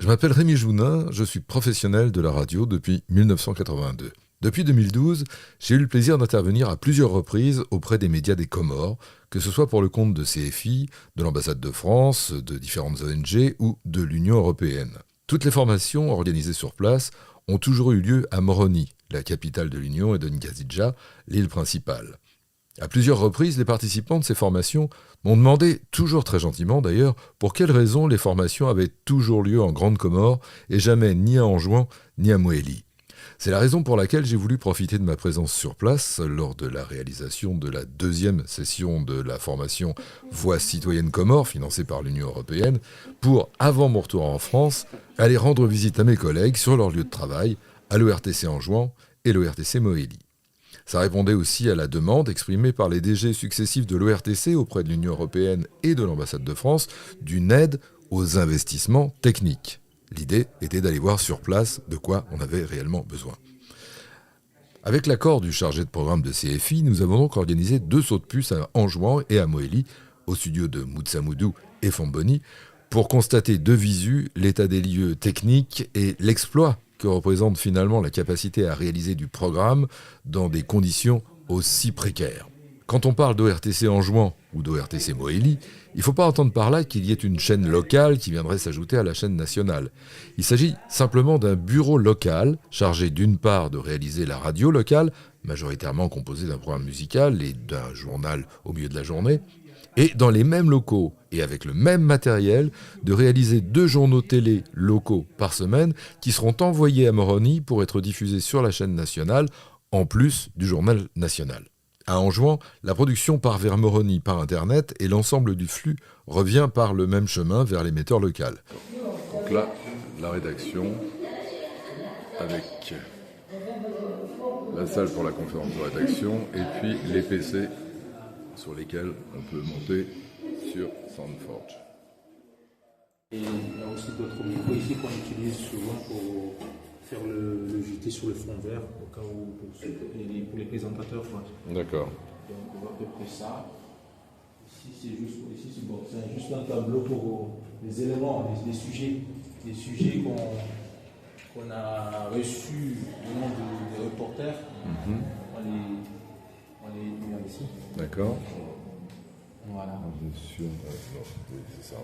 Je m'appelle Rémi Jounin, je suis professionnel de la radio depuis 1982. Depuis 2012, j'ai eu le plaisir d'intervenir à plusieurs reprises auprès des médias des Comores, que ce soit pour le compte de CFI, de l'ambassade de France, de différentes ONG ou de l'Union européenne. Toutes les formations organisées sur place ont toujours eu lieu à Moroni, la capitale de l'Union, et de Ngazidja, l'île principale. À plusieurs reprises, les participants de ces formations m'ont demandé, toujours très gentiment d'ailleurs, pour quelles raisons les formations avaient toujours lieu en Grande Comore et jamais ni à Anjouan ni à Moélie. C'est la raison pour laquelle j'ai voulu profiter de ma présence sur place lors de la réalisation de la deuxième session de la formation Voix citoyenne Comore, financée par l'Union européenne, pour, avant mon retour en France, aller rendre visite à mes collègues sur leur lieu de travail, à l'ORTC Anjouan et l'ORTC Moélie. Ça répondait aussi à la demande exprimée par les DG successifs de l'ORTC auprès de l'Union européenne et de l'ambassade de France d'une aide aux investissements techniques. L'idée était d'aller voir sur place de quoi on avait réellement besoin. Avec l'accord du chargé de programme de CFI, nous avons donc organisé 2 sauts de puce à Anjouan et à Moélie, au studio de Moutsamoudou et Fomboni, pour constater de visu l'état des lieux techniques et l'exploit que représente finalement la capacité à réaliser du programme dans des conditions aussi précaires. Quand on parle d'ORTC Anjouan ou d'ORTC Moélie, il ne faut pas entendre par là qu'il y ait une chaîne locale qui viendrait s'ajouter à la chaîne nationale. Il s'agit simplement d'un bureau local chargé d'une part de réaliser la radio locale, majoritairement composée d'un programme musical et d'un journal au milieu de la journée, et dans les mêmes locaux et avec le même matériel, de réaliser 2 journaux télé locaux par semaine qui seront envoyés à Moroni pour être diffusés sur la chaîne nationale, en plus du journal national. À Anjouan, la production part vers Moroni par Internet et l'ensemble du flux revient par le même chemin vers l'émetteur local. Donc là, la rédaction avec la salle pour la conférence de rédaction et puis les PC sur lesquels on peut monter sur SoundForge. Et il y a aussi d'autres micros ici qu'on utilise souvent pour faire le JT sur le fond vert, au cas où pour les présentateurs. D'accord. Donc on voit à peu près ça. Ici c'est juste un tableau pour les éléments, les sujets qu'on a reçus au nom des reporters. On les met ici. D'accord. Voilà. C'est ça.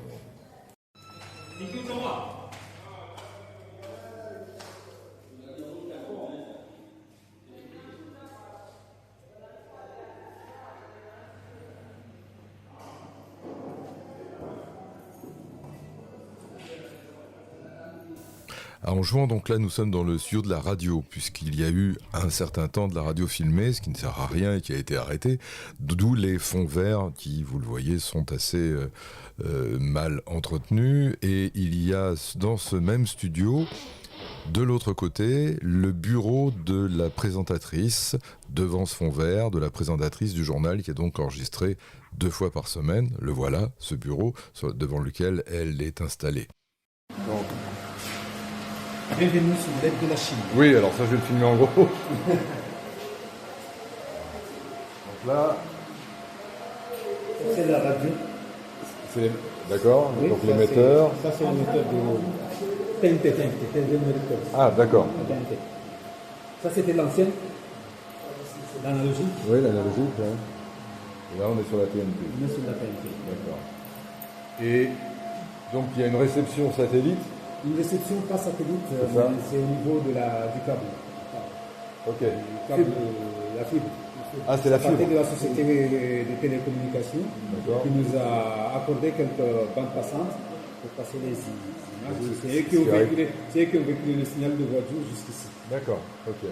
À Anjouan, donc là, nous sommes dans le studio de la radio, puisqu'il y a eu un certain temps de la radio filmée, ce qui ne sert à rien et qui a été arrêté, d'où les fonds verts qui, vous le voyez, sont assez mal entretenus. Et il y a dans ce même studio, de l'autre côté, le bureau de la présentatrice, devant ce fond vert, de la présentatrice du journal qui est donc enregistré 2 fois par semaine. Le voilà, ce bureau devant lequel elle est installée. Donc, bienvenue sur l'aide de la Chine. oui, alors ça je vais le filmer en gros. Donc là, C'est la radio. D'accord, Oui, donc ça, l'émetteur. Ça c'est l'émetteur de TNT. Ah, d'accord. TNT. Ça c'était l'ancienne, l'analogique. Oui, l'analogique. Ouais. Et là on est sur la TNT. On est sur la TNT. D'accord. Et donc il y a une réception satellite. Une réception pas satellite, c'est au niveau du câble. Ok. Le câble, la fibre. Ah, c'est la fibre. Ça de la société de télécommunications qui nous a accordé quelques bandes passantes pour passer les images. C'est eux qui ont véhiculé le signal de voiture jusqu'ici. D'accord, ok.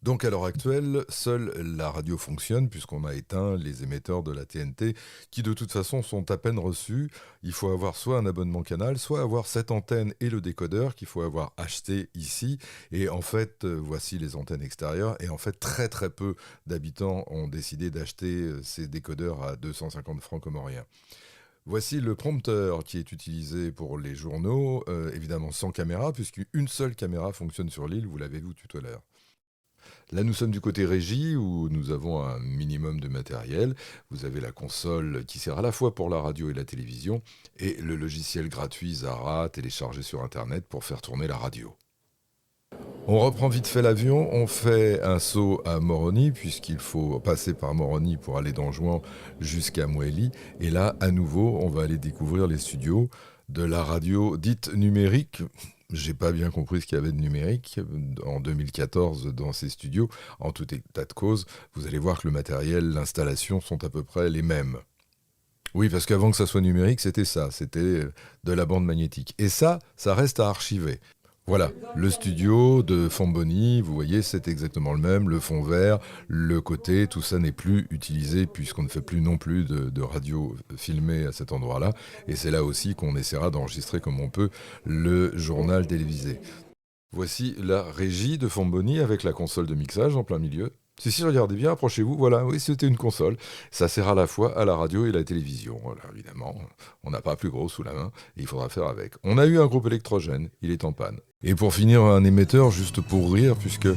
Donc à l'heure actuelle, seule la radio fonctionne puisqu'on a éteint les émetteurs de la TNT qui de toute façon sont à peine reçus. Il faut avoir soit un abonnement canal, soit avoir cette antenne et le décodeur qu'il faut avoir acheté ici. Et en fait, voici les antennes extérieures. Et en fait, très très peu d'habitants ont décidé d'acheter ces décodeurs à 250 francs comoriens. Voici le prompteur qui est utilisé pour les journaux, évidemment sans caméra puisqu'une seule caméra fonctionne sur l'île, vous l'avez vu tout à l'heure. Là, nous sommes du côté régie où nous avons un minimum de matériel. Vous avez la console qui sert à la fois pour la radio et la télévision et le logiciel gratuit Zara téléchargé sur Internet pour faire tourner la radio. On reprend vite fait l'avion, on fait un saut à Moroni puisqu'il faut passer par Moroni pour aller d'Anjouan jusqu'à Mouéli. Et là, à nouveau, on va aller découvrir les studios de la radio dite numérique. J'ai pas bien compris ce qu'il y avait de numérique en 2014 dans ces studios. En tout état de cause, vous allez voir que le matériel, l'installation sont à peu près les mêmes. Oui, parce qu'avant que ça soit numérique, c'était ça, c'était de la bande magnétique. Et ça reste à archiver. Voilà, le studio de Fomboni, vous voyez, c'est exactement le même, le fond vert, le côté, tout ça n'est plus utilisé puisqu'on ne fait plus non plus de radio filmée à cet endroit-là. Et c'est là aussi qu'on essaiera d'enregistrer comme on peut le journal télévisé. Voici la régie de Fomboni avec la console de mixage en plein milieu. Si, regardez bien, approchez-vous, voilà, oui, c'était une console. Ça sert à la fois à la radio et à la télévision. Voilà, évidemment, on n'a pas plus gros sous la main, et il faudra faire avec. On a eu un groupe électrogène, il est en panne. Et pour finir, un émetteur, juste pour rire, puisque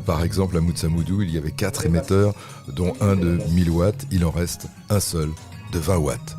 par exemple à Moutsamoudou, il y avait 4 émetteurs, dont un de 1000 watts, il en reste un seul de 20 watts.